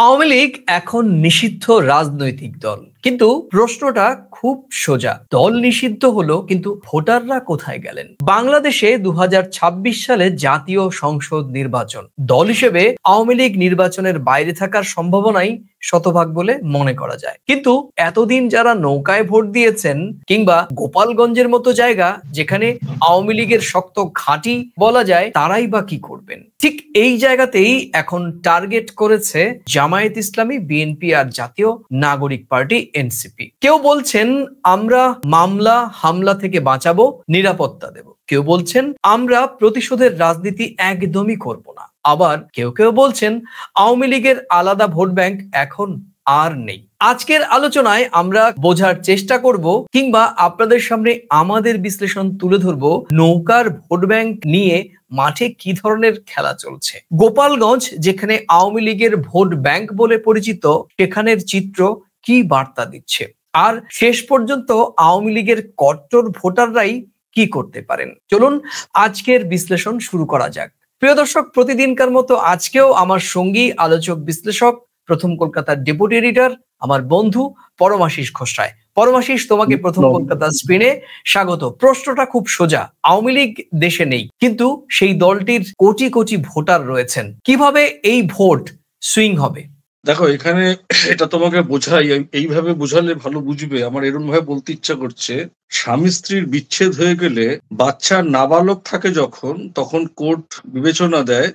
আওয়ামী লীগ এখন নিষিদ্ধ রাজনৈতিক দল, কিন্তু প্রশ্নটা খুব সোজা। দল নিষিদ্ধ হলো, কিন্তু ভোটাররা কোথায় গেলেন? বাংলাদেশে ২০২৬ সালে জাতীয় সংসদ নির্বাচন। দল হিসেবে আওয়ামী লীগ নির্বাচনের বাইরে থাকার সম্ভাবনাই শতভাগ বলে মনে করা যায়। কিন্তু এতদিন যারা নৌকায় ভোট দিয়েছেন কিংবা গোপালগঞ্জের মতো জায়গা যেখানে আওয়ামী লীগের শক্ত ঘাঁটি বলা যায়, তারাই বা কি করবেন? ঠিক এই জায়গাতেই এখন টার্গেট করেছে জামায়াত ইসলামী, বিএনপি আর জাতীয় নাগরিক পার্টি এনসিপি। কেউ বলছেন আমরা মামলা হামলা থেকে বাঁচাবো, নিরাপত্তা দেব। কেউ বলছেন আমরা প্রতিশোধের রাজনীতি একদমই করব না। আবার কেউ কেউ বলছেন আওয়ামী লীগের আলাদা ভোট ব্যাংক এখন আর নেই। আজকের আলোচনায় আমরা বোঝার চেষ্টা করব কিংবা আপনাদের সামনে আমাদের বিশ্লেষণ তুলে ধরব নৌকার ভোট ব্যাংক নিয়ে মাঠে কি ধরনের খেলা চলছে। গোপালগঞ্জ, যেখানে আওয়ামী লীগের ভোট ব্যাংক বলে পরিচিত, সেখানের চিত্র কি বার্তা দিচ্ছে, আর শেষ পর্যন্ত আওয়ামী লীগের কট্টর ভোটাররাই কি করতে পারেন। চলুন আজকের বিশ্লেষণ শুরু করা যাক। প্রিয় দর্শক, প্রতিদিনকার মতো আজকেও আমার সঙ্গী আলোচক বিশ্লেষক, প্রথম কলকাতার ডেপুটি এডিটর, আমার বন্ধু পরমাশিস খোসরায়। পরমাশিস, তোমাকে প্রথম কলকাতা স্ক্রিনে স্বাগত। প্রশ্নটা খুব সোজা। আওয়ামী লীগ দেশে নেই, কিন্তু সেই দলটির কোটি কোটি ভোটার রয়েছেন। কিভাবে এই ভোট সুইং হবে? দেখো, এখানে এটা তোমাকে বোঝাই, এইভাবে বোঝালে ভালো বুঝবে। আমার এরকম ভাবে বলতে ইচ্ছা করছে, স্বামী স্ত্রীর বিচ্ছেদ হয়ে গেলে বাচ্চা নাবালক থাকে যখন, তখন কোর্ট বিবেচনা দেয়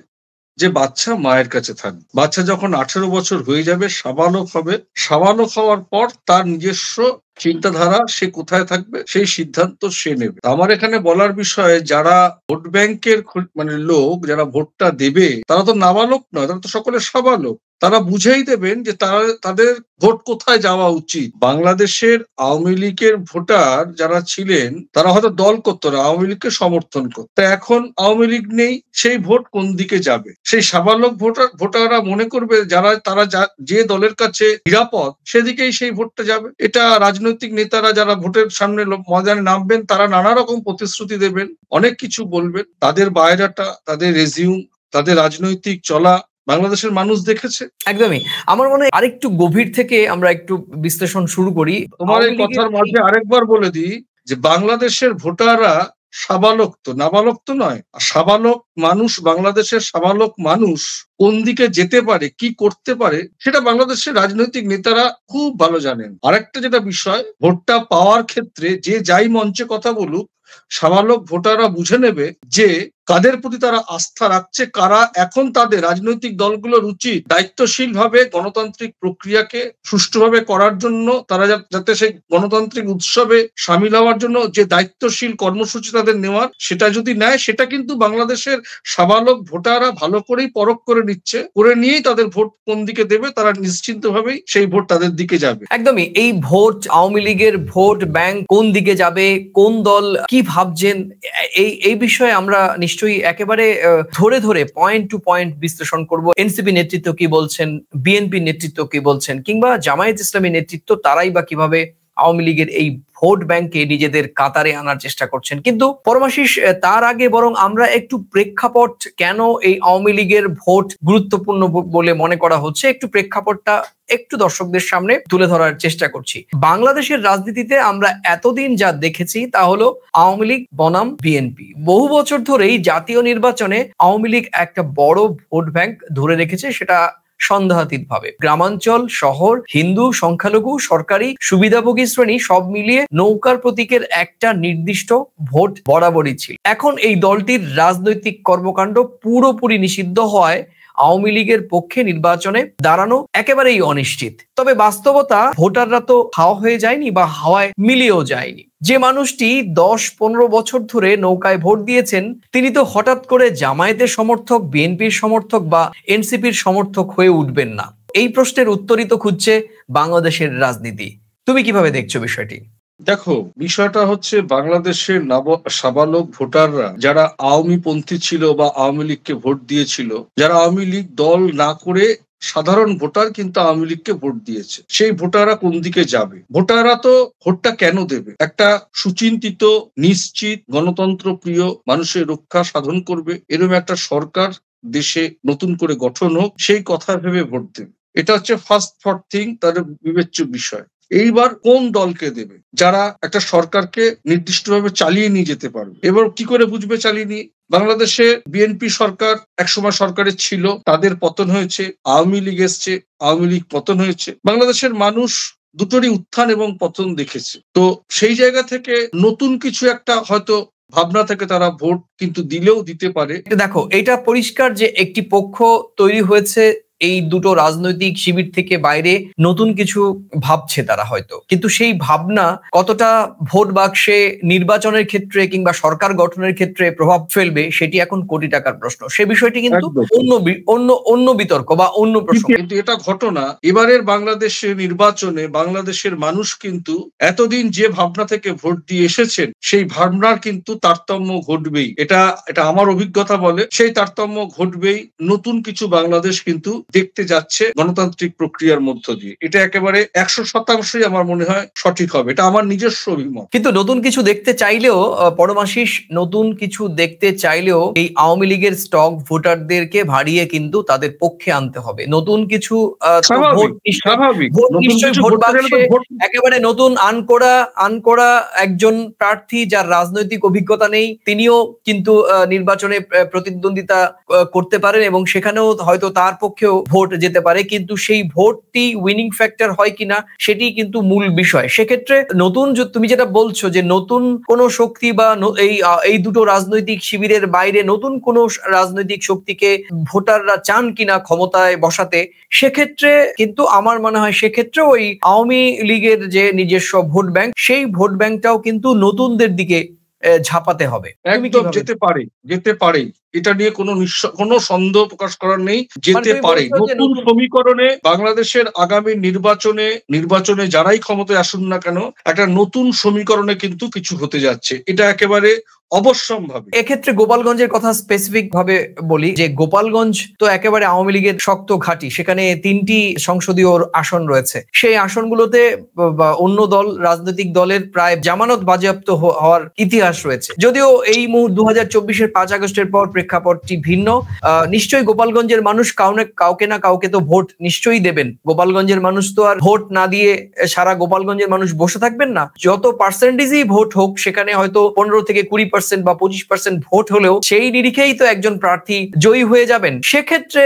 যে বাচ্চা মায়ের কাছে থাকবে। বাচ্চা যখন 18 বছর হয়ে যাবে, সাবালক হবে, সাবালক হওয়ার পর তার নিজস্ব চিন্তাধারা, সে কোথায় থাকবে সেই সিদ্ধান্ত সে নেবে। আমার এখানে বলার বিষয়, যারা ভোট ব্যাংকের মানে লোক, যারা ভোটটা দেবে, তারা তো নাবালক নয়, তারা তো সকলে সাবালক। তারা বুঝেই দেবেন যে তাদের ভোট কোথায় যাওয়া উচিত। বাংলাদেশের আওয়ামী লীগের ভোটার যারা ছিলেন, তারা হয়তো দল করতো না, আওয়ামী লীগকে সমর্থন করতো। এখন আওয়ামী লীগ নেই, সেই ভোট কোন দিকে যাবে? সেই সাবালক ভোটাররা মনে করবে তারা যে দলের কাছে নিরাপদ, সেদিকেই সেই ভোটটা যাবে। এটা রাজনৈতিক নেতারা যারা ভোটের সামনে ময়দানে নামবেন, তারা নানা রকম প্রতিশ্রুতি দেবেন, অনেক কিছু বলবেন। তাদের বায়োডাটা, তাদের রেজিউম, তাদের রাজনৈতিক চলা বাংলাদেশের মানুষ দেখেছে। একদমই। আমার মনে হয় আরেকটু গভীর থেকে আমরা একটু বিশ্লেষণ শুরু করি। তোমার এই কথার মাঝে আরেকবার বলে দিই যে বাংলাদেশের ভোটাররা সাবালক তো, নাবালক তো নয়। সাবালক মানুষ, বাংলাদেশের সাবালক মানুষ কোন দিকে যেতে পারে, কি করতে পারে, সেটা বাংলাদেশের রাজনৈতিক নেতারা খুব ভালো জানেন। আরেকটা যেটা বিষয়, ভোটটা পাওয়ার ক্ষেত্রে যে যাই মঞ্চে কথা বলুক, সাবালক ভোটাররা বুঝে নেবে যে কাদের প্রতি তারা আস্থা রাখছে, কারা এখন তাদের রাজনৈতিক দলগুলোর উচিত দায়িত্বশীল ভাবে গণতান্ত্রিক প্রক্রিয়াকে সুষ্ঠুভাবে করার জন্য, তারা যাতে সেই গণতান্ত্রিক উৎসবে সামিল হওয়ার জন্য যে দায়িত্বশীল কর্মসূচি তাদের নেওয়ার, সেটা যদি নেয়, সেটা কিন্তু বাংলাদেশের সাবালক ভোটাররা ভালো করেই পরখ করে নিচ্ছে, করে নিয়েই তাদের ভোট কোন দিকে দেবে, তারা নিশ্চিন্ত ভাবেই সেই ভোট তাদের দিকে যাবে। একদমই। এই ভোট, আওয়ামী লীগের ভোট ব্যাংক কোন দিকে যাবে, কোন দল কি ভাবছেন, এই বিষয়ে আমরা নিশ্চয়ই একেবারে ধরে ধরে পয়েন্ট টু পয়েন্ট বিশ্লেষণ করব। এনসিপি নেতৃত্ব কি বলছেন, বিএনপি নেতৃত্ব কি বলছেন, কিংবা জামায়াত ইসলামী নেতৃত্ব, তারাই বা কিভাবে আওয়ামী লীগের এই ভোট ব্যাংকে নিজেদের কাতারে আনার চেষ্টা করছেন। কিন্তু পরমাশিস, তার আগে বরং আমরা একটু প্রেক্ষাপট, কেন এই আওয়ামী লীগের ভোট গুরুত্বপূর্ণ বলে মনে করা হচ্ছে, একটু প্রেক্ষাপটটা একটু দর্শকদের সামনে তুলে ধরার চেষ্টা করছি। বাংলাদেশের রাজনীতিতে আমরা এতদিন যা দেখেছি তা হলো আওয়ামী লীগ বনাম বিএনপি। বহু বছর ধরেই জাতীয় নির্বাচনে আওয়ামী লীগ একটা বড় ভোট ব্যাংক ধরে রেখেছে, সেটা সন্দেহাতীত ভাবে। গ্রামাঞ্চল, শহর, হিন্দু, সংখ্যালঘু, সরকারি, সুবিধাভোগী শ্রেণী সব মিলিয়ে নৌকার প্রতীকের একটা নির্দিষ্ট ভোট বরাবরই ছিল। এখন এই দলটির রাজনৈতিক কর্মকাণ্ড পুরোপুরি নিষিদ্ধ হওয়ায় আওয়ামী লীগের পক্ষে নির্বাচনে দাঁড়ানো একেবারেই অনিশ্চিত। তবে বাস্তবতা, ভোটাররা তো হাওয়া হয়ে যায়নি বা হাওয়ায় মিলিয়েও যায়নি। যে মানুষটি 10-15 বছর ধরে নৌকায় ভোট দিয়েছেন, তিনি তো হঠাৎ করে জামায়াতের সমর্থক, বিএনপির সমর্থক বা এনসিপির সমর্থক হয়ে উঠবেন না। এই প্রশ্নের উত্তরই তো খুঁজছে বাংলাদেশের রাজনীতি। তুমি কিভাবে দেখছো বিষয়টি? দেখো, বিষয়টা হচ্ছে বাংলাদেশের সাবালক ভোটাররা যারা আওয়ামী পন্থী ছিল বা আওয়ামী লীগকে ভোট দিয়েছিল, যারা আওয়ামী লীগ দল না করে সাধারণ ভোটার কিন্তু আওয়ামী লীগকে ভোট দিয়েছে, সেই ভোটাররা কোন দিকে যাবে? ভোটাররা তো ভোটটা কেন দেবে? একটা সুচিন্তিত, নিশ্চিত, গণতন্ত্র প্রিয় মানুষের রক্ষা সাধন করবে এরকম একটা সরকার দেশে নতুন করে গঠন হোক, সেই কথা ভেবে ভোট দেবে। এটা হচ্ছে ফার্স্ট ফর থিং, তাদের বিবেচ্য বিষয়। এইবার কোন দলকে দেবে যারা একটা সরকারকে নির্দিষ্টভাবে চালিয়ে নিয়ে যেতে পারবে। এবার কি করে বুঝবে চালিয়ে নিয়ে? বাংলাদেশে বিএনপি সরকার একসময় সরকারে ছিল, তাদের পতন হয়েছে, আওয়ামী লীগ এসছে, আওয়ামী লীগ পতন হয়েছে। বাংলাদেশের মানুষ দুটোরই উত্থান এবং পতন দেখেছে। তো সেই জায়গা থেকে নতুন কিছু একটা হয়তো ভাবনা থেকে তারা ভোট কিন্তু দিলেও দিতে পারে। দেখো, এটা পরিষ্কার যে একটি পক্ষ তৈরি হয়েছে এই দুটো রাজনৈতিক শিবির থেকে বাইরে নতুন কিছু ভাবছে তারা হয়তো, কিন্তু সেই ভাবনা কতটা ভোট বাক্সে নির্বাচনের ক্ষেত্রে কিংবা সরকার গঠনের ক্ষেত্রে প্রভাব ফেলবে সেটি এখন কোটি টাকার প্রশ্ন। সে বিষয়টি কিন্তু অন্য বিতর্ক বা অন্য প্রশ্ন। কিন্তু এটা ঘটনা এবারের বাংলাদেশের নির্বাচনে বাংলাদেশের মানুষ কিন্তু এতদিন যে ভাবনা থেকে ভোট দিয়ে এসেছেন সেই ভাবনার কিন্তু তারতম্য ঘটবেই। এটা আমার অভিজ্ঞতা বলে, সেই তারতম্য ঘটবেই। নতুন কিছু বাংলাদেশ কিন্তু দেখতে যাচ্ছে গণতান্ত্রিক প্রক্রিয়ার মধ্য দিয়ে। এটা একেবারে 100% আমার মনে হয় সঠিক হবে। এটা আমার নিজস্ব অভিমত। কিন্তু নতুন কিছু দেখতে চাইলেও পরমাশিস, নতুন কিছু দেখতে চাইলেও এই আওয়ামী লীগের স্টক ভোটারদেরকে ভাড়িয়ে কিন্তু তাদের পক্ষে আনতে হবে। নতুন কিছু একেবারে নতুন আনকোড়া একজন প্রার্থী যার রাজনৈতিক অভিজ্ঞতা নেই, তিনিও কিন্তু নির্বাচনে প্রতিদ্বন্দ্বিতা করতে পারেন এবং সেখানেও হয়তো তার পক্ষেও ভোট যেতে পারে, কিন্তু সেই ভোটটি উইনিং ফ্যাক্টর হয় কিনা সেটি কিন্তু মূল বিষয়। সেক্ষেত্রে নতুন তুমি যেটা বলছো যে নতুন কোন শক্তি বা এই দুটো রাজনৈতিক শিবিরের বাইরে নতুন কোন রাজনৈতিক শক্তিকে ভোটাররা চান কিনা ক্ষমতায় বসাতে, সেক্ষেত্রে কিন্তু আমার মনে হয় সেক্ষেত্রে ওই আওয়ামী লীগের যে নিজস্ব ভোট ব্যাংক, সেই ভোট ব্যাংকটাও কিন্তু নতুনদের দিকে ঝাঁপাতে হবে। একদম যেতে পারে, এটা নিয়ে কোনো সন্দেহ প্রকাশ করার নেই, যেতে পারে। নতুন সমীকরণে বাংলাদেশের আগামী নির্বাচনে যারাই ক্ষমতায় আসুন না কেন, একটা নতুন সমীকরণে কিন্তু কিছু হতে যাচ্ছে, এটা একেবারে অবশ্যম্ভাবী। এক্ষেত্রে গোপালগঞ্জের কথা স্পেসিফিক ভাবে বলি যে গোপালগঞ্জ তো একেবারে আওয়ামী লীগের শক্ত ঘাঁটি। সেখানে 3টি সংসদীয় আসন রয়েছে। সেই আসনগুলোতে অন্য রাজনৈতিক দলের প্রায় জামানত বাজেয়াপ্ত হওয়ার ইতিহাস রয়েছে। যদিও এই 2024-এর 5 আগস্টের পর প্রেক্ষাপটটি ভিন্ন। নিশ্চয়ই গোপালগঞ্জের মানুষ কাউকে না কাউকে তো ভোট নিশ্চয়ই দেবেন। গোপালগঞ্জের মানুষ তো আর ভোট না দিয়ে সারা গোপালগঞ্জের মানুষ বসে থাকবেন না। যত পার্সেন্টেজই ভোট হোক, সেখানে হয়তো 15 থেকে 20% বা 25% ভোট হলেও সেই নিরিখেই তো একজন প্রার্থী জয়ী হয়ে যাবেন। সেক্ষেত্রে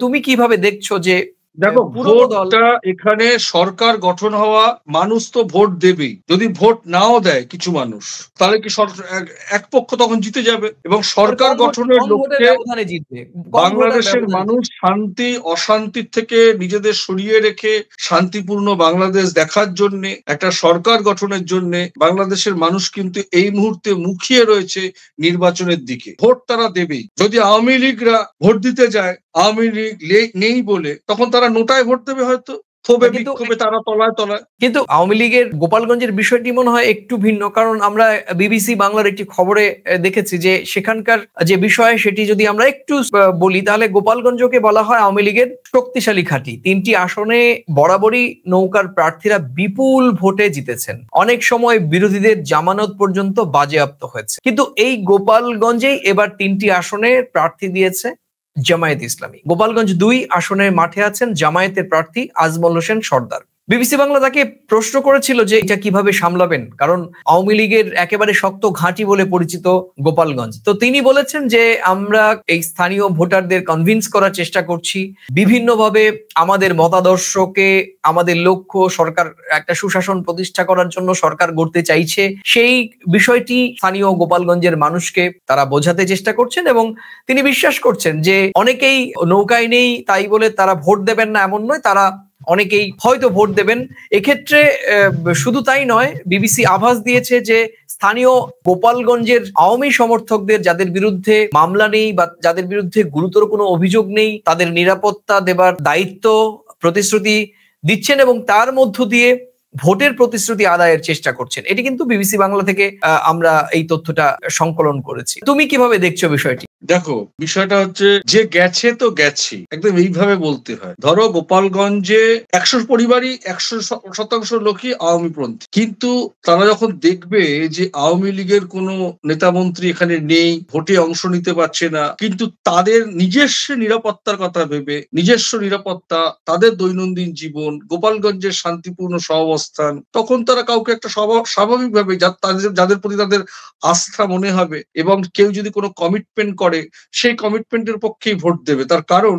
তুমি কিভাবে দেখছো যে দেখো, ভোটটা এখানে সরকার গঠন হওয়া, মানুষ তো ভোট দেবেই। যদি ভোট নাও দেয় কিছু মানুষ, তাহলে কি এক পক্ষ তখন জিতে যাবে এবং সরকার গঠনের লক্ষ্যে বাংলাদেশের মানুষ শান্তি অশান্তির থেকে নিজেদের সরিয়ে রেখে শান্তিপূর্ণ বাংলাদেশ দেখার জন্য, একটা সরকার গঠনের জন্য বাংলাদেশের মানুষ কিন্তু এই মুহূর্তে মুখিয়ে রয়েছে নির্বাচনের দিকে। ভোট তারা দেবেই। যদি আওয়ামী লীগরা ভোট দিতে যায়, আওয়ামী লীগ নেই বলে, তখন তারা নোটায় ভোট দেবে হয়তো, তারা তলায়। কিন্তু আওয়ামী লীগের গোপালগঞ্জের বিষয়টি মনে হয় একটু ভিন্ন, কারণ আমরা বিবিসি বাংলার একটি খবরে দেখেছি যে সেখানকার যে বিষয় সেটি যদি আমরা একটু বলি, তাহলে গোপালগঞ্জকে বলা হয় আওয়ামী লীগের শক্তিশালী ঘাঁটি। 3টি আসনে বরাবরই নৌকার প্রার্থীরা বিপুল ভোটে জিতেছেন। অনেক সময় বিরোধীদের জামানত পর্যন্ত বাজেয়াপ্ত হয়েছে। কিন্তু এই গোপালগঞ্জেই এবার 3টি আসনে প্রার্থী দিয়েছে জামায়াত ইসলামী। গোপালগঞ্জ 2 আসনের মাঠে আছেন জামায়াতের প্রার্থী আজমল হোসেন সর্দার। বিবিসি বাংলা তাকে প্রশ্ন করেছিল যে এটা কিভাবে সামলাবেন, কারণ আওয়ামী লীগের একেবারে শক্ত ঘাঁটি বলে পরিচিত গোপালগঞ্জ। তো তিনি বলেছেন যে আমরা এই স্থানীয় ভোটারদের কনভিন্স করার চেষ্টা করছি বিভিন্নভাবে। আমাদের মতাদর্শকে, আমাদের লক্ষ্য সরকার একটা সুশাসন প্রতিষ্ঠা করার জন্য সরকার গড়তে চাইছে, সেই বিষয়টি স্থানীয় গোপালগঞ্জের মানুষকে তারা বোঝাতে চেষ্টা করছেন এবং তিনি বিশ্বাস করছেন যে অনেকেই নৌকায় নেই তাই বলে তারা ভোট দেবেন না এমন নয়, তারা অনেকেই হয়তো ভোট দেবেন। এক্ষেত্রে শুধু তাই নয়, বিবিসি আভাস দিয়েছে যে স্থানীয় গোপালগঞ্জের আওয়ামী সমর্থকদের যাদের বিরুদ্ধে মামলা নেই বা যাদের বিরুদ্ধে গুরুতর কোনো অভিযোগ নেই, তাদের নিরাপত্তা দেবার দায়িত্ব প্রতিশ্রুতি দিচ্ছেন এবং তার মধ্য দিয়ে ভোটের প্রতিশ্রুতি আদায়ের চেষ্টা করছেন। এটি কিন্তু বিবিসি বাংলা থেকে আমরা এই তথ্যটা সংকলন করেছি। তুমি কিভাবে দেখছো বিষয়টি? দেখো, বিষয়টা হচ্ছে যে গেছে তো গেছে, একদম এইভাবে বলতে হয়। ধরো গোপালগঞ্জে 100 পরিবারই 100% লোকই আওয়ামীপন্থী, কিন্তু তারা যখন দেখবে যে আওয়ামী লীগের কোনো নেতা মন্ত্রী এখানে নেই, ভোটে অংশ নিতে পারছে না, কিন্তু তাদের নিজস্ব নিরাপত্তার কথা ভেবে, নিজস্ব নিরাপত্তা, তাদের দৈনন্দিন জীবন, গোপালগঞ্জের শান্তিপূর্ণ সহাবস্থান, তখন তারা কাউকে একটা স্বাভাবিকভাবে যাদের প্রতি তাদের আস্থা মনে হবে, এবং কেউ যদি কোনো কমিটমেন্ট করে সেই কমিটমেন্টের পক্ষেই ভোট দেবে। তার কারণ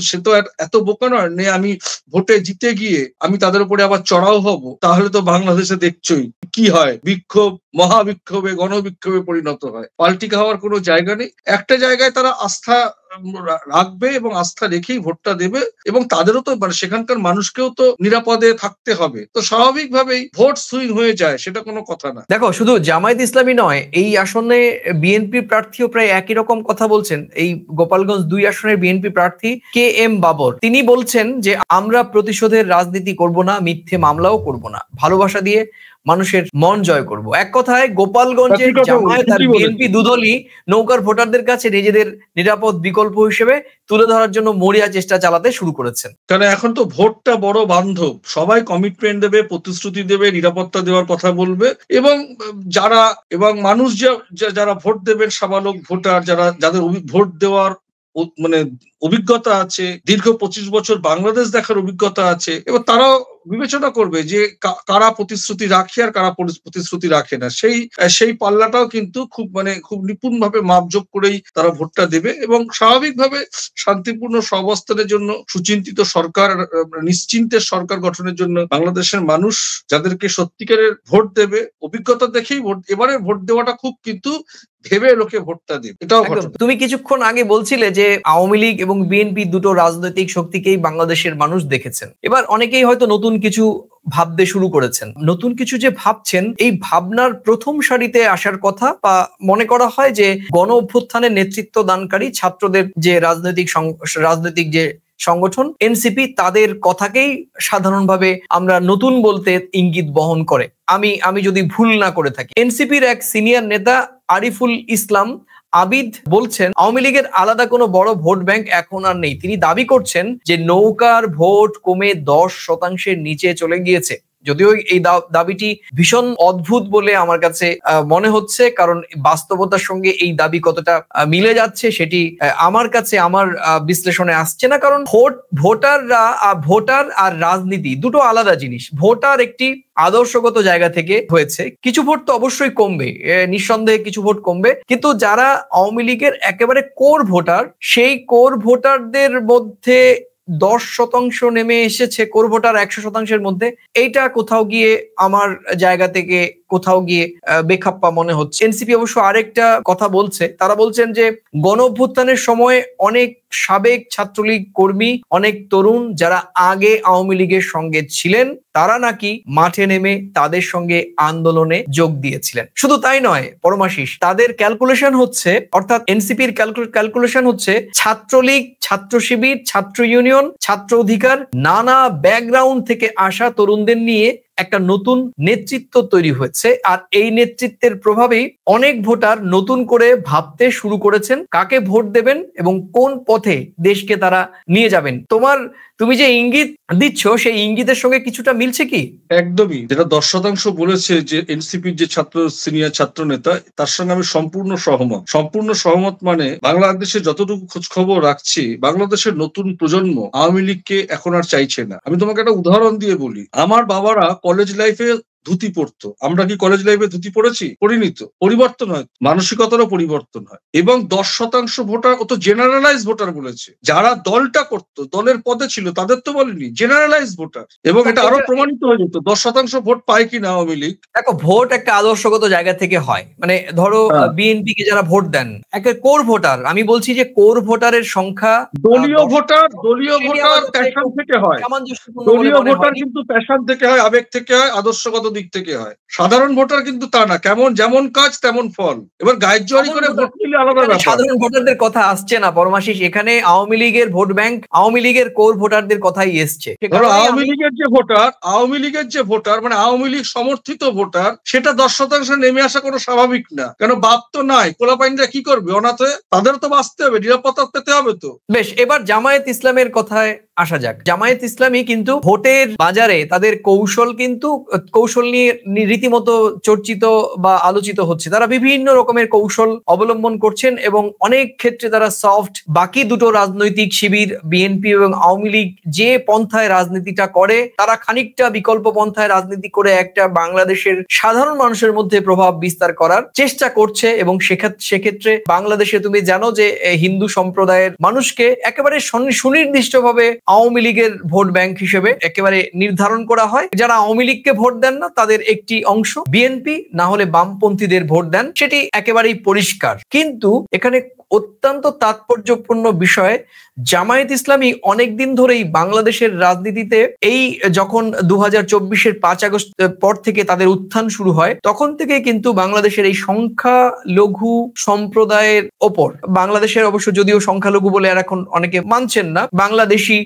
সে তো এত বোকা নয় নে আমি ভোটে জিতে গিয়ে আমি তাদের উপরে আবার চড়াও হব। তাহলে তো বাংলাদেশে দেখছোই কি হয়, বিক্ষোভ মহাবিক্ষোভে গণবিক্ষোভে পরিণত হয়। পাল্টি খাওয়ার কোনো জায়গা নেই। একটা জায়গায় তারা আস্থা রাখবে এবং আস্থা রেখেই ভোটটা দেবে, এবং তাদেরও তো সেখানকার মানুষকেও তো নিরাপদে থাকতে হবে। তো স্বাভাবিকভাবেই ভোট সুইং হয়ে যায়, সেটা কোনো কথা না। দেখো, শুধু জামায়াত ইসলামী নয়, এই আসনে বিএনপি প্রার্থীও প্রায় একই রকম কথা বলছেন। এই গোপালগঞ্জ 2 আসনের বিএনপি প্রার্থী KM বাবর, তিনি বলছেন যে আমরা প্রতিশোধের রাজনীতি করব না, মিথ্যে মামলাও করব না, ভালোবাসা দিয়ে মানুষের মন জয় করব। এক কথায় গোপালগঞ্জের জামায়াত আর বিএনপি দুদলই নৌকার ভোটারদের কাছে নিজেদের নিরাপদ বিকল্প হিসেবে তুলে ধরার জন্য মরিয়া চেষ্টা চালাতে শুরু করেছেন। কারণ এখন তো ভোটটা বড় বান্ধব, সবাই কমিটমেন্ট দেবে, প্রতিশ্রুতি দেবে, নিরাপত্তা দেওয়ার কথা বলবে, এবং মানুষ যারা ভোট দেবেন, সাবালক ভোটার, যাদের ভোট দেওয়ার মানে অভিজ্ঞতা আছে, দীর্ঘ 25 বছর বাংলাদেশ দেখার অভিজ্ঞতা আছে, এবার তারাও বিবেচনা করবে যে কারা প্রতিশ্রুতি রাখে আর কারা প্রতিশ্রুতি রাখে না। সেই পাল্লাটাও কিন্তু খুব নিপুণভাবে মাপজোক করেই তারা ভোটটা দেবে, এবং স্বাভাবিকভাবে শান্তিপূর্ণ সহাবস্থানের জন্য সুচিন্তিত সরকার, নিশ্চিন্তের সরকার গঠনের জন্য বাংলাদেশের মানুষ যাদেরকে সত্যিকারের ভোট দেবে, অভিজ্ঞতা দেখেই এবারে ভোট দেওয়াটা খুব কিন্তু ভেবে লোকে ভোটটা দেবে। এটাও তুমি কিছুক্ষণ আগে বলছিলে যে আওয়ামী লীগ এবং বিএনপি দুটো রাজনৈতিক শক্তিকেই বাংলাদেশের মানুষ দেখেছেন। এবার অনেকেই হয়তো নতুন কিছু ভাবতে শুরু করেছেন। নতুন কিছু যে ভাবছেন, এই ভাবনার প্রথম সারিতে আসার কথা বা মনে করা হয় যে গণ অভ্যুত্থানের নেতৃত্ব দানকারী ছাত্রদের যে রাজনৈতিক যে সংগঠন এনসিপি, তাদের কথাকেই সাধারণভাবে আমরা নতুন বলতে ইঙ্গিত বহন করে। আমি যদি ভুল না করে থাকি, এনসিপির এক সিনিয়র নেতা আরিফুল ইসলাম আবিদ বলছেন আওয়ামী লীগের আলাদা কোনো বড় ভোট ব্যাংক এখন আর নেই। তিনি দাবি করছেন যে নৌকার ভোট কমে 10% নিচে চলে গিয়েছে। যদিও এই দাবিটি ভীষণ অদ্ভুত বলে আমার কাছে মনে হচ্ছে, কারণ বাস্তবতার সঙ্গে এই দাবি কতটা মিলে যাচ্ছে সেটি আমার কাছে আমার বিশ্লেষণে আসছে না। কারণ ভোটার আর রাজনীতি দুটো আলাদা জিনিস। ভোটার একটি আদর্শগত জায়গা থেকে হয়েছে, কিছু ভোট তো অবশ্যই কমবে, নিঃসন্দেহে কিছু ভোট কমবে, কিন্তু যারা আওয়ামী লীগের একেবারে কোর ভোটার, সেই কোর ভোটারদের মধ্যে 10% নেমে এসেছে কোর ভোটার 100%-এর মধ্যে। এইটা কোথাও গিয়ে আমার জায়গা থেকে কোথাও গিয়ে বেখাপ্পা মনে হচ্ছে। এনসিপি অবশ্য আরেকটা কথা বলছে, তারা বলছেন যে গণ অভ্যুত্থানের সময় অনেক সাবেক ছাত্রলীগ কর্মী, অনেক তরুণ যারা আগে আওয়ামী লীগের সঙ্গে ছিলেন, তারা নাকি মাঠে নেমে তাদের সঙ্গে আন্দোলনে যোগ দিয়েছিলেন। শুধু তাই নয় পরমাশিস, তাদের ক্যালকুলেশন হচ্ছে, অর্থাৎ এনসিপির ক্যালকুলেশন হচ্ছে ছাত্রলীগ, ছাত্র শিবির, ছাত্র ইউনিয়ন, ছাত্র অধিকার, নানা ব্যাকগ্রাউন্ড থেকে আসা তরুণদের নিয়ে একটা নতুন নেতৃত্ব তৈরি হয়েছে। আর এই নেতৃত্বের প্রভাবেই অনেক ভোটার নতুন করে ভাবতে শুরু করেছেন কাকে ভোট দেবেন এবং কোন পথে দেশকে তারা নিয়ে যাবেন। তুমি যে ইঙ্গিত দিচ্ছ, সেই ইঙ্গিতের সঙ্গে কিছুটা মিলছে কি? একদমই, যেটা 10% বলেছে যে এনসিপির যে সিনিয়র ছাত্র নেতা, তার সঙ্গে আমি সম্পূর্ণ সহমত। মানে বাংলাদেশে যতটুকু খোঁজ খবর রাখছি, বাংলাদেশের নতুন প্রজন্ম আওয়ামী লীগকে এখন আর চাইছে না। আমি তোমাকে একটা উদাহরণ দিয়ে বলি। আমার বাবারা কলেজ লাইফে ধুতি পড়তো, আমরা কি কলেজ লাইফে ধুতি পড়িনি তো। পরিবর্তন হয়, মানসিকতারও পরিবর্তন হয়। এবং 10% ভোটার, ও তো জেনারেলাইজ ভোটার বলেছে, যারা দলটা করতো, দলের পদে ছিল, তাদের তো বলেনি, জেনারেলাইজ ভোটার। এবং এটা আরো প্রমাণিত হয়ে যেত 10% ভোট পায় কিনা আওয়ামী লীগ। দেখো, ভোট একটা আদর্শগত জায়গা থেকে হয়। মানে ধরো বিএনপি কে যারা ভোট দেন, একটা কোর ভোটার, আমি বলছি যে কোর ভোটারের সংখ্যা, দলীয় ভোটার প্যাশন থেকে হয়। দলীয় ভোটার কিন্তু প্যাশন থেকে হয়, আবেগ থেকে হয়, আদর্শগত দিক দিক থেকে হয়, সাধারণ ভোটার কিন্তু তা না, কেমন যেমন কাজ তেমন ফল। এবার গায়ের জোয়ারি করে ভোট নিলে আলাদা ব্যাপার। সাধারণ ভোটারদের কথা আসছে না পরমাশিস, এখানে আওয়ামী লীগের ভোট ব্যাংক, আওয়ামী লীগের কোর ভোটারদের কথাই এসছে। ধরো আওয়ামী লীগের যে ভোটার মানে আওয়ামী লীগ সমর্থিত ভোটার, সেটা 10% নেমে আসা কোনো স্বাভাবিক না। কেন বাপ তো নাই, পোলাপাইনরা কি করবে অনাথ হয়ে? তাদের তো বাঁচতে হবে, নিরাপত্তা পেতে হবে তো। বেশ, এবার জামায়াত ইসলামের কথায় আসা যাক। জামায়াত ইসলামী কিন্তু ভোটের বাজারে তাদের কৌশল নিয়ে রীতিমতো চর্চিত বা আলোচিত হচ্ছে। তারা বিভিন্ন রকমের কৌশল অবলম্বন করছেন এবং অনেক ক্ষেত্রে তারা সফট, বাকি দুটো রাজনৈতিক শিবির বিএনপি এবং আওয়ামী লীগ যে পন্থায় রাজনীতিটা করে, তারা খানিকটা বিকল্প পন্থায় রাজনীতি করে একটা বাংলাদেশের সাধারণ মানুষের মধ্যে প্রভাব বিস্তার করার চেষ্টা করছে। এবং সেক্ষেত্রে বাংলাদেশে তুমি জানো যে হিন্দু সম্প্রদায়ের মানুষকে একেবারে সুনির্দিষ্টভাবে আওয়ামী লীগের ভোট ব্যাংক হিসেবে একেবারে নির্ধারণ করা হয়। যারা আওয়ামী লীগকে ভোট দেন না তাদের একটি অংশ বিএনপি না হলে বামপন্থীদের ভোট দেন, সেটি একেবারেই পরিষ্কার। কিন্তু এখানে অত্যন্ত তাৎপর্যপূর্ণ বিষয়, জামায়াত ইসলামী অনেকদিন ধরেই বাংলাদেশের রাজনীতিতে এই যখন 2024-এর 5 আগস্ট পর থেকে তাদের উত্থান শুরু হয়, তখন থেকে কিন্তু বাংলাদেশের এই সংখ্যালঘু সম্প্রদায়ের ওপর, বাংলাদেশের অবশ্য যদিও সংখ্যালঘু বলে আর এখন অনেকে মানছেন না, বাংলাদেশি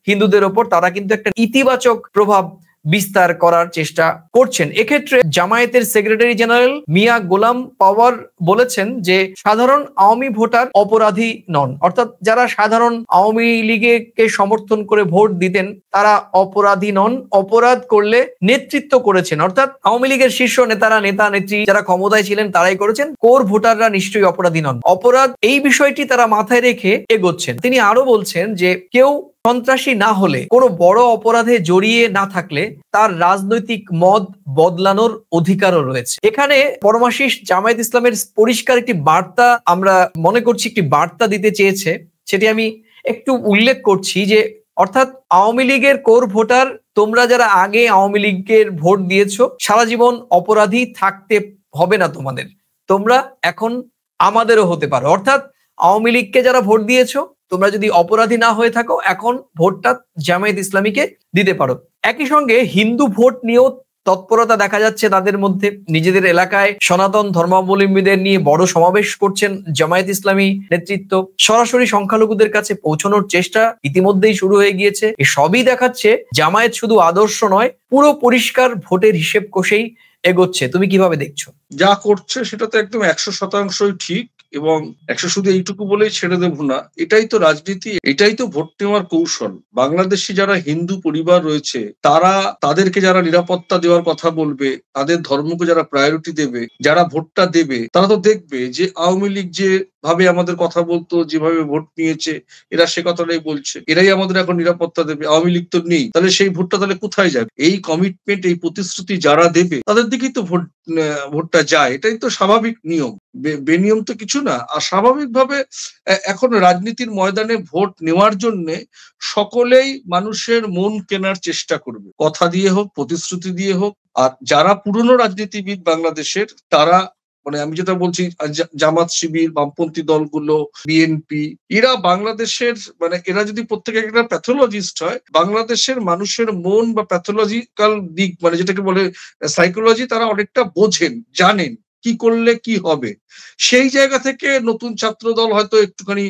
হিন্দুদের ওপর তারা কিন্তু একটা ইতিবাচক প্রভাব বিস্তার করার চেষ্টা করছেন। এক্ষেত্রে জামায়াতের সেক্রেটারি জেনারেল মিয়া গোলাম পাওয়ার বলেছেন যে সাধারণ আওয়ামী ভোটার অপরাধী নন, অর্থাৎ যারা সাধারণ আওয়ামী লীগকে সমর্থন করে ভোট দিতেন তারা অপরাধী নন, অপরাধ করলে নেতৃত্ব করেছেন, অর্থাৎ আওয়ামী লীগের শীর্ষ নেতা নেত্রী যারা ক্ষমতায় ছিলেন তারাই করেছেন, কোর ভোটাররা নিশ্চয়ই অপরাধী নন। অপরাধ এই বিষয়টি তারা মাথায় রেখে এগোচ্ছেন। তিনি আরো বলছেন যে কেউ সন্ত্রাসী না হলে, কোনো বড় অপরাধে জড়িয়ে না থাকলে তার রাজনৈতিক মত বদলানোর অধিকারও রয়েছে। এখানে পরমাশিস জামায়াত ইসলামের পরিষ্কার একটি বার্তা, আমরা মনে করছি একটি বার্তা দিতে চেয়েছে, সেটি আমি একটু উল্লেখ করছি যে অর্থাৎ আওয়ামী লীগের কোর ভোটার, তোমরা যারা আগে আওয়ামী লীগের ভোট দিয়েছো, সারা জীবন অপরাধী থাকতে হবে না তোমাদের, তোমরা এখন আমাদেরও হতে পারো। অর্থাৎ আওয়ামী লীগকে যারা ভোট দিয়েছো, তোমরা যদি অপরাধী না হয়ে থাকো, এখন ভোটটা জামায়াত ইসলামীকে দিতে পারো। একই সঙ্গে হিন্দু ভোট নিয়েও তৎপরতা দেখা যাচ্ছে তাদের মধ্যে। নিজেদের এলাকায় সনাতন ধর্মাবলম্বীদের নিয়ে বড় সমাবেশ করছেন জামায়াত ইসলামী নেতৃত্ব। সরাসরি সংখ্যালঘুদের কাছে পৌঁছানোর চেষ্টা ইতিমধ্যেই শুরু হয়ে গিয়েছে। সবই দেখাচ্ছে জামায়াত শুধু আদর্শ নয়, পুরো পরিষ্কার ভোটের হিসেব কষেই এগোচ্ছে। তুমি কিভাবে দেখছো? যা করছে সেটা তো একদম 100% ঠিক, এবং 100 শুধু এইটুকু বলেই ছেড়ে দেবো না, এটাই তো রাজনীতি, এটাই তো ভোট নেওয়ার কৌশল। বাংলাদেশি যারা হিন্দু পরিবার রয়েছে, তাদেরকে যারা নিরাপত্তা দেওয়ার কথা বলবে, তাদের ধর্মকে যারা প্রায়োরিটি দেবে, যারা ভোটটা দেবে, তারা তো দেখবে যে আওয়ামী লীগ যে ভাবে আমাদের কথা বলতো, যেভাবে ভোট নিয়েছে, এরা সে কথাটাই বলছে, এরাই আমাদের এখন নিরাপত্তা দেবে, আওয়ামী লীগ তো নেই, তাহলে সেই ভোটটা তাহলে কোথায় যাবে? এই কমিটমেন্ট, এই প্রতিশ্রুতি যারা দেবে তাদের দিকেই তো ভোটটা যায়। এটাই তো স্বাভাবিক নিয়ম, বেনিয়ম তো কিছু না। আর স্বাভাবিকভাবে এখন রাজনীতির ময়দানে ভোট নেওয়ার জন্য সকলেই মানুষের মন কেনার চেষ্টা করবে, কথা দিয়ে হোক, প্রতিশ্রুতি দিয়ে হোক। আর যারা পুরনো রাজনীতিবিদ বাংলাদেশের, তারা মানে আমি যেটা বলছি, জামাত শিবির, বামপন্থী দলগুলো, বিএনপি, এরা বাংলাদেশের মানে এরা যদি প্রত্যেকে একটা প্যাথোলজিস্ট হয়, বাংলাদেশের মানুষের মন বা প্যাথোলজিক্যাল দিক মানে যেটাকে বলে সাইকোলজি, তারা অনেকটা বোঝেন, জানেন কি করলে কি হবে। সেই জায়গা থেকে নতুন ছাত্র দল হয়তো একটুখানি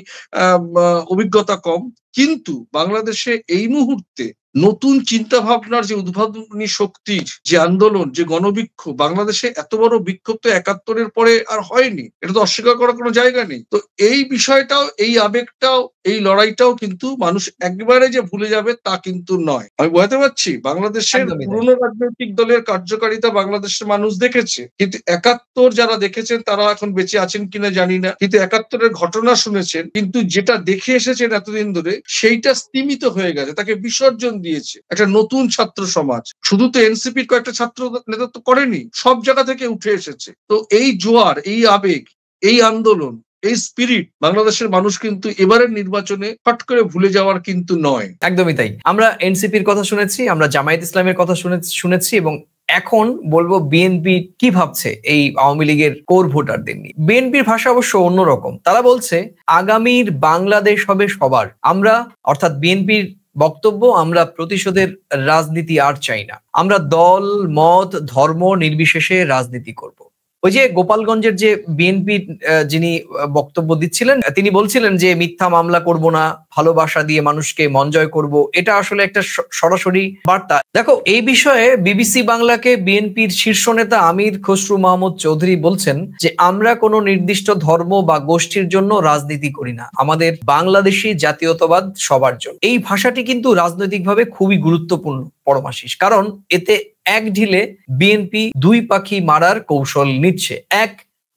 অভিজ্ঞতা কম, কিন্তু বাংলাদেশে এই মুহূর্তে নতুন চিন্তা ভাবনার যে উদ্ভাবনী শক্তির যে আন্দোলন, যে গণবিক্ষোভ, বাংলাদেশে এত বড় বিক্ষোভ তো 71-এর পরে আর হয়নি, এটা তো অস্বীকার করার কোনো জায়গা নেই। তো এই বিষয়টাও, এই আবেগটাও, এই লড়াইটাও কিন্তু মানুষ একবারে যে ভুলে যাবে তা কিন্তু নয়। আমি বোঝাতে পারছি, বাংলাদেশের পুরনো রাজনৈতিক দলের কার্যকারিতা বাংলাদেশের মানুষ দেখেছে, কিন্তু 71 যারা দেখেছেন তারা এখন বেঁচে আছেন কিনা জানি না, কিন্তু 71-এর ঘটনা শুনেছেন, কিন্তু যেটা দেখে এসেছেন এতদিন ধরে সেইটা স্তীমিত হয়ে গেছে, তাকে বিসর্জন দিয়েছে একটা নতুন ছাত্র সমাজ। শুধু তো এনসিপির কয়েকটা ছাত্র নেতৃত্ব করেনি, সব জায়গা থেকে উঠে এসেছে। তো এই জোয়ার, এই আবেগ, এই আন্দোলন, এই স্পিরিট বাংলাদেশের মানুষ কিন্তু এবারের নির্বাচনে ফট করে ভুলে যাওয়ার কিন্তু নয়। একদমই তাই। আমরা এনসিপির কথা শুনেছি, আমরা জামায়াত ইসলামের কথা শুনেছি, এবং এখন বলবো বিএনপি কি ভাবছে এই আওয়ামী লীগের কোর ভোটারদের নিয়ে। বিএনপির ভাষা অবশ্য অন্যরকম। তারা বলছে আগামীর বাংলাদেশ হবে সবার। আমরা, অর্থাৎ বিএনপির বক্তব্য, আমরা প্রতিশোধের রাজনীতি আর চাই না, আমরা দল মত ধর্ম নির্বিশেষে রাজনীতি করব। ওই যে গোপালগঞ্জের যে বিএনপি যিনি বক্তব্য দিচ্ছিলেন, তিনি বলছিলেন যে মিথ্যা মামলা করব না, ভালোবাসা দিয়ে মানুষকে মন জয় করব, এটা আসলে একটা সরাসরি বার্তা। দেখো, এই বিষয়ে বিবিসি বাংলাকে বিএনপির শীর্ষ নেতা আমির খসরু মাহমুদ চৌধুরী বলছেন যে আমরা কোনো নির্দিষ্ট ধর্ম বা গোষ্ঠীর জন্য রাজনীতি করি না, আমাদের বাংলাদেশী জাতীয়তাবাদ সবার জন্য। এই ভাষাটি কিন্তু রাজনৈতিকভাবে খুবই গুরুত্বপূর্ণ পরমাশিস, কারণ এতে এক ঢিলে বিএনপি দুই পাখি মারার কৌশল নিচ্ছে। এক,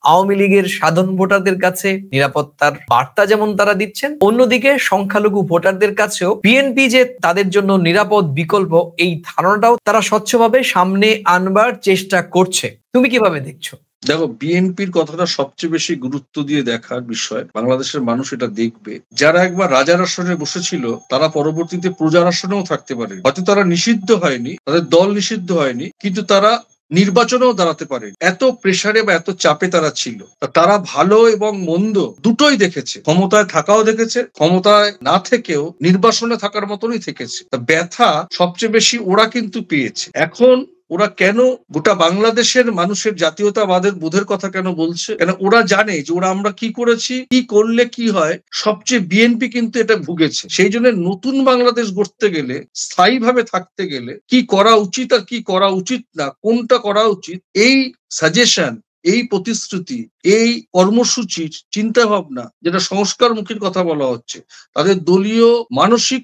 আওয়ামী লীগের সাধারণ ভোটারদের কাছে নিরাপত্তার বার্তা যেমন তারা দিচ্ছেন, অন্যদিকে সংখ্যালঘু ভোটারদের কাছেও বিএনপি যে তাদের জন্য নিরাপদ বিকল্প, এই ধারণাটাও তারা স্বচ্ছভাবে সামনে আনবার চেষ্টা করছে। তুমি কিভাবে দেখছো? দেখো, বিএনপির কথাটা সবচেয়ে বেশি গুরুত্ব দিয়ে দেখার বিষয়। বাংলাদেশের মানুষ এটা দেখবে, যারা একবার রাজার আসনে বসেছিল তারা পরবর্তীতে প্রজার আসনেও থাকতে পারে। হয়তো তারা নিষিদ্ধ হয়নি, তাদের দল নিষিদ্ধ হয়নি, কিন্তু তারা নির্বাচনেও দাঁড়াতে পারে। এত প্রেসারে বা এত চাপে তারা ছিল। তারা ভালো এবং মন্দ দুটোই দেখেছে, ক্ষমতায় থাকাও দেখেছে, ক্ষমতায় না থেকেও নির্বাসনে থাকার মতনই থেকেছে। ব্যথা সবচেয়ে বেশি ওরা কিন্তু পেয়েছে। এখন ওরা কেন গোটা বাংলাদেশের মানুষের জাতীয়তাবাদের বোধের কথা কেন বলছে? কেন ওরা জানে যে ওরা আমরা কি করেছি, কি করলে কি হয়। সবচেয়ে বিএনপি কিন্তু এটা ভুগেছে। সেই জন্য নতুন বাংলাদেশ গড়তে গেলে, স্থায়ীভাবে থাকতে গেলে কি করা উচিত আর কি করা উচিত না, কোনটা করা উচিত, এই সাজেশন, এই প্রতিশ্রুতি, এই কর্মসূচির চিন্তা ভাবনা, যেটা সংস্কারমুখীর কথা বলা হচ্ছে, তাদের দলীয় মানসিক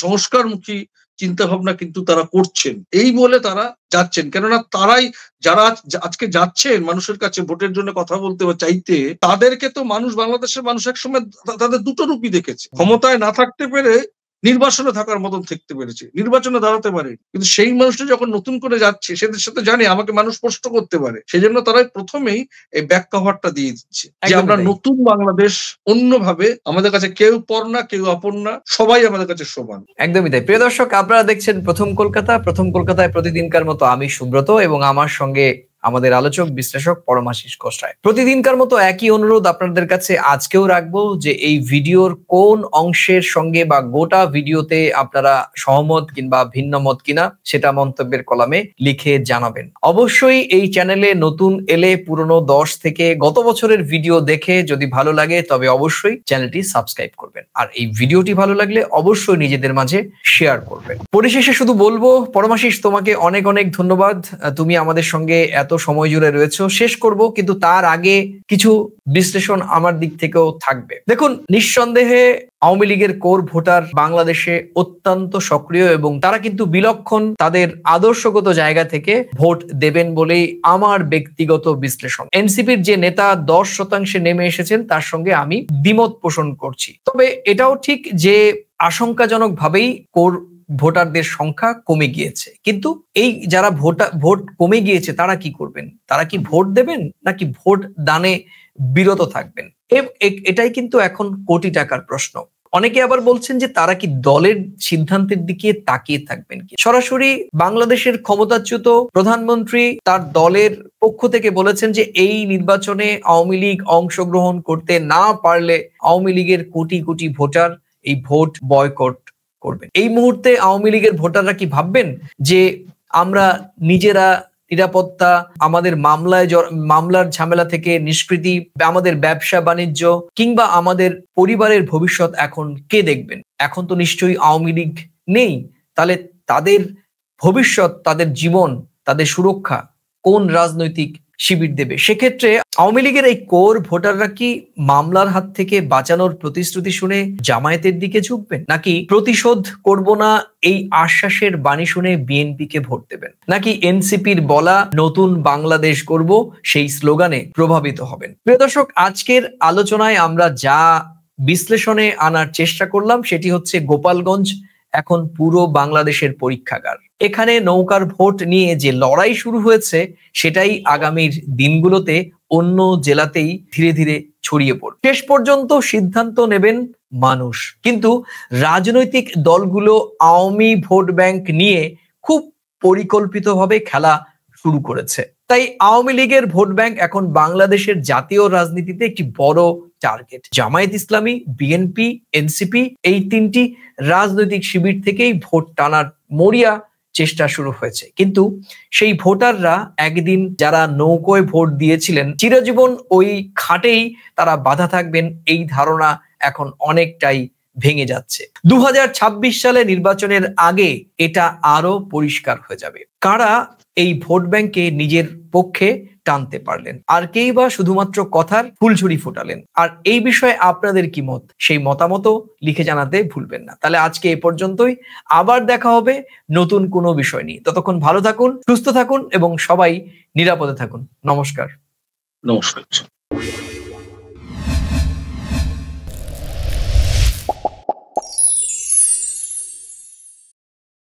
সংস্কারমুখী চিন্তা ভাবনা কিন্তু তারা করছেন, এই বলে তারা যাচ্ছেন। কেননা তারাই যারা আজকে যাচ্ছেন মানুষের কাছে ভোটের জন্য কথা বলতে বা চাইতে, তাদেরকে তো মানুষ, বাংলাদেশের মানুষ একসময় তাদের দুটো রূপই দেখেছে। ক্ষমতায় না থাকতে পেরে নির্বাচনে থাকার মতন থাকতে পেরেছে, নির্বাচনে দাঁড়াতে পারে। কিন্তু সেই মানুষটা যখন নতুন করে যাচ্ছে, সেদের সাথে জানে আমাকে মানুষ প্রশ্ন করতে পারে, সেই জন্য তারাই প্রথমেই এই ব্যাক কভারটা দিয়ে দিচ্ছে যে আমরা নতুন বাংলাদেশ, অন্যভাবে, আমাদের কাছে কেউ পর না, কেউ আপন না, সবাই আমাদের কাছে সমান। একদমই তাই। প্রিয় দর্শক, আপনারা দেখছেন প্রথম কলকাতা। প্রথম কলকাতায় প্রতিদিনকার মতো আমি সুব্রত এবং আমার সঙ্গে আমাদের আলোচক বিশ্লেষক পরমাশিস কোষরায়। প্রতিদিনকার মতো একই অনুরোধ আপনাদের কাছে আজকেও রাখবো যে এই ভিডিওর কোন অংশের সঙ্গে বা গোটা ভিডিওতে আপনারা সহমত কিংবা ভিন্ন মত কিনা সেটা মন্তব্যের কলামে লিখে জানাবেন। অবশ্যই এই চ্যানেলে নতুন এলে পুরনো 10 থেকে গত বছরের ভিডিও দেখে যদি ভালো লাগে তবে অবশ্যই চ্যানেলটি সাবস্ক্রাইব করবেন, আর এই ভিডিওটি ভালো লাগলে অবশ্যই নিজেদের মাঝে শেয়ার করবেন। পরিশেষে শুধু বলবো, পরমাশিস তোমাকে অনেক অনেক ধন্যবাদ, তুমি আমাদের সঙ্গে এত সময় জুড়ে রয়েছো। শেষ করব, কিন্তু তার আগে কিছু বিশ্লেষণ আমার দিক থেকেও থাকবে। দেখুন, নিঃসন্দেহে আওয়ামী লীগের কোর ভোটার বাংলাদেশে অত্যন্ত সক্রিয় এবং তারা কিন্তু বিলক্ষণ তাদের আদর্শগত জায়গা থেকে ভোট দেবেন বলেই আমার ব্যক্তিগত বিশ্লেষণ। এনসিপির যে নেতা 10% নেমে এসেছেন তার সঙ্গে আমি দ্বিমত পোষণ করছি। তবে এটাও ঠিক যে আশঙ্কাজনক ভাবেই কোর ভোটারদের সংখ্যা কমে গিয়েছে। কিন্তু এই যারা ভোট কমে গিয়েছে তারা কি করবেন? তারা কি ভোট দেবেন নাকি ভোট দানে বিরত থাকবেন? এটাই কিন্তু এখন কোটি টাকার প্রশ্ন। অনেকে আবার বলছেন যে তারা কি দলের সিদ্ধান্তের দিকে তাকিয়ে থাকবেন কি? সরাসরি বাংলাদেশের ক্ষমতাচ্যুত প্রধানমন্ত্রী তার দলের পক্ষ থেকে বলেছেন যে এই নির্বাচনে আওয়ামী লীগ অংশগ্রহণ করতে না পারলে আওয়ামী লীগের কোটি কোটি ভোটার এই ভোট বয়কট করবেন। এই মুহূর্তে আওয়ামী লীগের ভোটাররা কি ভাববেন যে আমরা নিজেরা নিরাপত্তা, আমাদের মামলার ঝামেলা থেকে নিষ্কৃতি, আমাদের ব্যবসা বাণিজ্য কিংবা আমাদের পরিবারের ভবিষ্যৎ এখন কে দেখবেন? এখন তো নিশ্চয়ই আওয়ামী লীগ নেই। তাহলে তাদের ভবিষ্যৎ, তাদের জীবন, তাদের সুরক্ষা কোন রাজনৈতিক শিবির দেবে? সেক্ষেত্রে আওয়ামী লীগের এই কোর ভোটাররা কি মামলার হাত থেকে বাঁচানোর প্রতিশ্রুতি শুনে জামায়াতের দিকে ঝুঁকবেন, নাকি প্রতিশোধ করব না এই আশ্বাসের বাণী শুনে বিএনপিকে ভোট দেবেন, নাকি এনসিপির বলা নতুন বাংলাদেশ করব সেই স্লোগানে প্রভাবিত হবেন? প্রিয় দর্শক, আজকের আলোচনায় আমরা যা বিশ্লেষণে আনার চেষ্টা করলাম সেটি হচ্ছে গোপালগঞ্জ এখন পুরো বাংলাদেশের পরীক্ষাগার। এখানে নৌকার ভোট নিয়ে যে লড়াই শুরু হয়েছে সেটাই আগামীর দিনগুলোতে অন্য জেলাতেই ধীরে ধীরে ছড়িয়ে পড়বে। শেষ পর্যন্ত সিদ্ধান্ত নেবেন মানুষ। কিন্তু রাজনৈতিক দলগুলো আওয়ামী ভোট ব্যাংক নিয়ে খুব পরিকল্পিতভাবে খেলা শুরু করেছে। তাই আওয়ামী লীগের ভোট ব্যাংক এখন বাংলাদেশের জাতীয় রাজনীতিতে একটি বড় টার্গেট। জামায়াত ইসলামী, বিএনপি, এনসিপি এই তিনটি রাজনৈতিক শিবির থেকেই ভোট টানার মরিয়া চেষ্টা শুরু হয়েছে। কিন্তু সেই ভোটাররা একদিন যারা নৌকোয় ভোট দিয়েছিলেন, চিরজীবন ওই খাটেই তারা বাধা থাকবেন, এই ধারণা এখন অনেকটাই ভেঙে যাচ্ছে। 2026 সালে নির্বাচনের আগে এটা আরো পরিষ্কার হয়ে যাবে কারা এই ভোট ব্যাংকে নিজের পক্ষে টানতে পারলেন, আর কেই বা শুধুমাত্র কথার ফুলঝুরি ফোটালেন। আর এই বিষয়ে আপনাদের কি মত, সেই মতামতও লিখে জানাতে ভুলবেন না। তাহলে আজকে এ পর্যন্তই, আবার দেখা হবে নতুন কোনো বিষয় নিয়ে। ততক্ষণ ভালো থাকুন, সুস্থ থাকুন এবং সবাই নিরাপদে থাকুন। নমস্কার। নমস্কার।